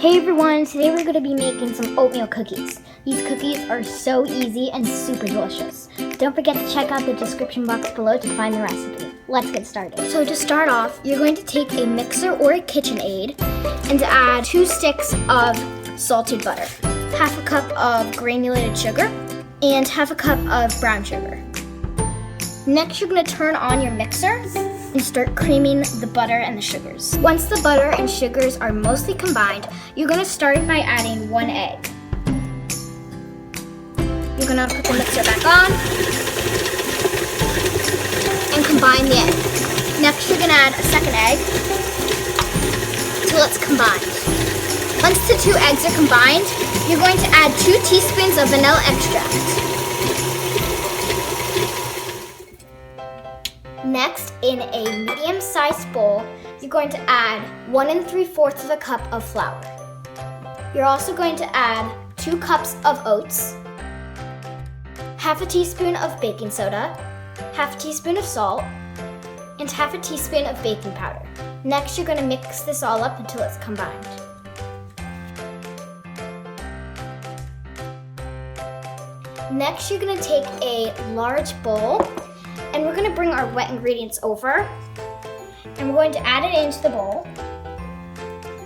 Hey everyone, today we're going to be making some oatmeal cookies. These cookies are so easy and super delicious. Don't forget to check out the description box below to find the recipe. Let's get started. So to start off, you're going to take a mixer or a KitchenAid and add 2 sticks of salted butter, half a cup of granulated sugar, and half a cup of brown sugar. Next, you're going to turn on your mixer and start creaming the butter and the sugars. Once the butter and sugars are mostly combined, you're going to start by adding 1 egg. You're going to put the mixer back on and combine the egg. Next, you're going to add a second egg until it's combined. Once the 2 eggs are combined, you're going to add 2 teaspoons of vanilla extract. Next, in a medium-sized bowl, you're going to add 1 3/4 cup of flour. You're also going to add 2 cups of oats, half a teaspoon of baking soda, half a teaspoon of salt, and half a teaspoon of baking powder. Next, you're going to mix this all up until it's combined. Next, you're going to take a large bowl and we're going to bring our wet ingredients over and we're going to add it into the bowl.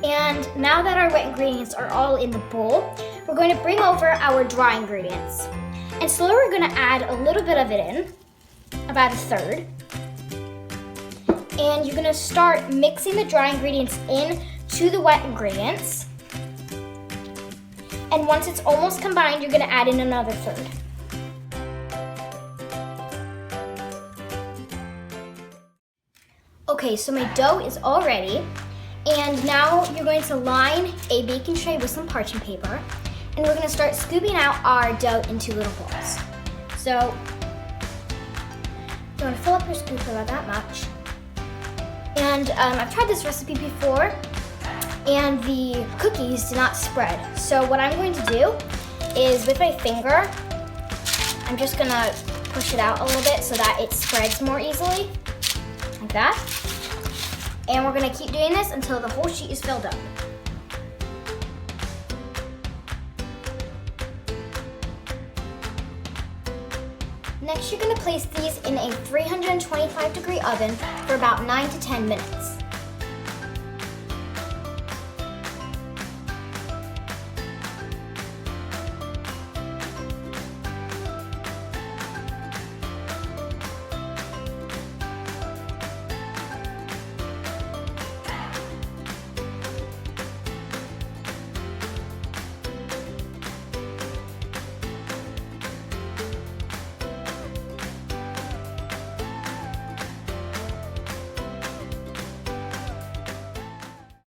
And now that our wet ingredients are all in the bowl, we're going to bring over our dry ingredients. And slowly we're going to add a little bit of it in, about 1/3. And you're going to start mixing the dry ingredients in to the wet ingredients. And once it's almost combined, you're going to add in another 1/3. Okay, so my dough is all ready, and now you're going to line a baking tray with some parchment paper, and we're going to start scooping out our dough into little balls. So, you want to fill up your scoop about that much. And I've tried this recipe before, and the cookies do not spread. So what I'm going to do is, with my finger, I'm just going to push it out a little bit so that it spreads more easily. Like that. And we're going to keep doing this until the whole sheet is filled up. Next, you're going to place these in a 325-degree oven for about 9 to 10 minutes.